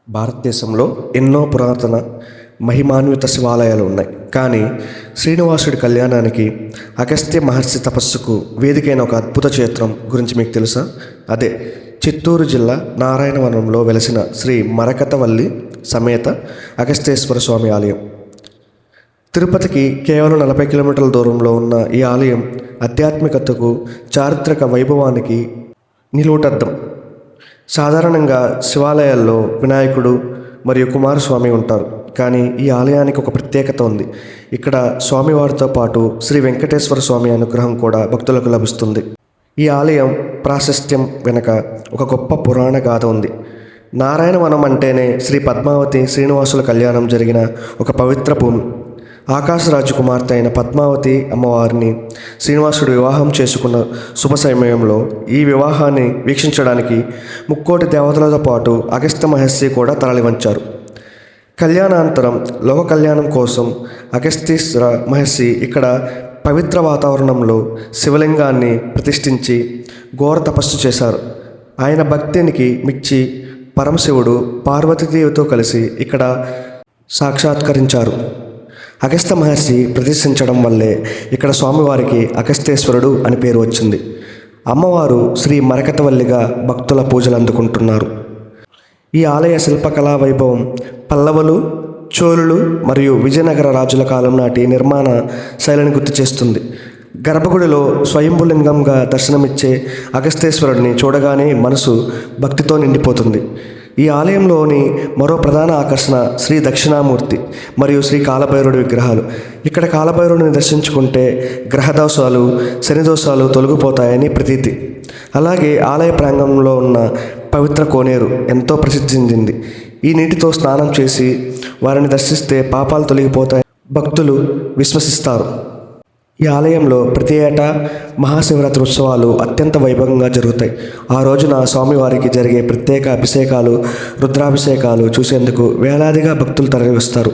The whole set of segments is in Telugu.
భారతదేశంలో ఎన్నో పురాతన మహిమాన్విత శివాలయాలు ఉన్నాయి. కానీ శ్రీనివాసుడి కళ్యాణానికి అగస్త్య మహర్షి తపస్సుకు వేదికైన ఒక అద్భుత క్షేత్రం గురించి మీకు తెలుసా? అదే చిత్తూరు జిల్లా నారాయణవనంలో వెలసిన శ్రీ మరకతవల్లి సమేత అగస్తేశ్వర స్వామి ఆలయం. తిరుపతికి కేవలం 40 కిలోమీటర్ల దూరంలో ఉన్న ఈ ఆలయం ఆధ్యాత్మికతకు, చారిత్రక వైభవానికి నిలువుటద్దం. సాధారణంగా శివాలయాల్లో వినాయకుడు మరియు కుమారస్వామి ఉంటారు. కానీ ఈ ఆలయానికి ఒక ప్రత్యేకత ఉంది. ఇక్కడ స్వామివారితో పాటు శ్రీ వెంకటేశ్వర స్వామి అనుగ్రహం కూడా భక్తులకు లభిస్తుంది. ఈ ఆలయం ప్రాశస్త్యం వెనుక ఒక గొప్ప పురాణ గాథ ఉంది. నారాయణవనం అంటేనే శ్రీ పద్మావతి శ్రీనివాసుల కళ్యాణం జరిగిన ఒక పవిత్ర భూమి. ఆకాశరాజు కుమార్తె అయిన పద్మావతి అమ్మవారిని శ్రీనివాసుడు వివాహం చేసుకున్న శుభ సమయంలో ఈ వివాహాన్ని వీక్షించడానికి ముక్కోటి దేవతలతో పాటు అగస్త్య మహర్షి కూడా తరలివంచారు. కళ్యాణానంతరం లోక కళ్యాణం కోసం అగస్తీశ్వర మహర్షి ఇక్కడ పవిత్ర వాతావరణంలో శివలింగాన్ని ప్రతిష్ఠించి ఘోర తపస్సు చేశారు. ఆయన భక్తినికి మెచ్చి పరమశివుడు పార్వతీదేవితో కలిసి ఇక్కడ సాక్షాత్కరించారు. అగస్త్య మహర్షి ప్రతిష్ఠించడం వల్లే ఇక్కడ స్వామివారికి అగస్తేశ్వరుడు అని పేరు వచ్చింది. అమ్మవారు శ్రీ మరకతవల్లిగా భక్తుల పూజలు అందుకుంటున్నారు. ఈ ఆలయ శిల్పకళా వైభవం పల్లవులు, చోళులు మరియు విజయనగర రాజుల కాలం నాటి నిర్మాణ శైలిని గుర్తు చేస్తుంది. గర్భగుడిలో స్వయంభులింగంగా దర్శనమిచ్చే అగస్తేశ్వరుడిని చూడగానే మనసు భక్తితో నిండిపోతుంది. ఈ ఆలయంలోని మరో ప్రధాన ఆకర్షణ శ్రీ దక్షిణామూర్తి మరియు శ్రీ కాలభైరవుడి విగ్రహాలు. ఇక్కడ కాలభైరవుడిని దర్శించుకుంటే గ్రహదోషాలు, శనిదోషాలు తొలగిపోతాయని ప్రతీతి. అలాగే ఆలయ ప్రాంగణంలో ఉన్న పవిత్ర కోనేరు ఎంతో ప్రసిద్ధి చెందింది. ఈ నీటితో స్నానం చేసి వారిని దర్శిస్తే పాపాలు తొలగిపోతాయని భక్తులు విశ్వసిస్తారు. ఈ ఆలయంలో ప్రతి ఏటా మహాశివరాత్రి ఉత్సవాలు అత్యంత వైభవంగా జరుగుతాయి. ఆ రోజున స్వామివారికి జరిగే ప్రత్యేక అభిషేకాలు, రుద్రాభిషేకాలు చూసేందుకు వేలాదిగా భక్తులు తరలివస్తారు.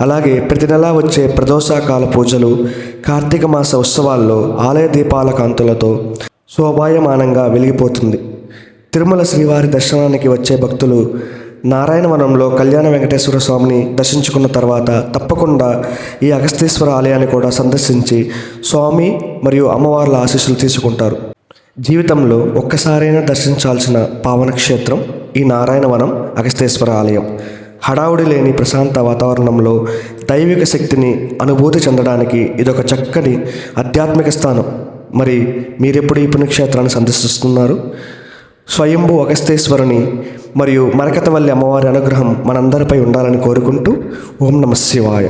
అలాగే ప్రతి నెలా వచ్చే ప్రదోషకాల పూజలు, కార్తీక మాస ఉత్సవాల్లో ఆలయ దీపాల కాంతులతో శోభాయమానంగా వెలిగిపోతుంది. తిరుమల శ్రీవారి దర్శనానికి వచ్చే భక్తులు నారాయణవనంలో కళ్యాణ వెంకటేశ్వర స్వామిని దర్శించుకున్న తర్వాత తప్పకుండా ఈ అగస్తేశ్వర ఆలయాన్ని కూడా సందర్శించి స్వామి మరియు అమ్మవార్ల ఆశీస్సులు తీసుకుంటారు. జీవితంలో ఒక్కసారైనా దర్శించాల్సిన పావన క్షేత్రం ఈ నారాయణవనం అగస్తేశ్వర ఆలయం. హడావుడి లేని ప్రశాంత వాతావరణంలో దైవిక శక్తిని అనుభూతి చెందడానికి ఇదొక చక్కని ఆధ్యాత్మిక స్థానం. మరి మీరెప్పుడు ఈ పుణ్యక్షేత్రాన్ని సందర్శిస్తున్నారు? స్వయంభూ అగస్తేశ్వరుని మరియు మరకతవల్లి అమ్మవారి అనుగ్రహం మనందరిపై ఉండాలని కోరుకుంటూ ఓం నమ శివాయ,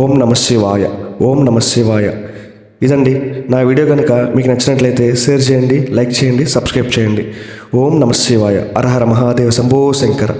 ఓం నమ శివాయ, ఓం నమ శివాయ. ఇదండి నా వీడియో కనుక మీకు నచ్చినట్లయితే షేర్ చేయండి, లైక్ చేయండి, సబ్స్క్రైబ్ చేయండి. ఓం నమ శివాయ. హర హర మహాదేవ, శంభో శంకర.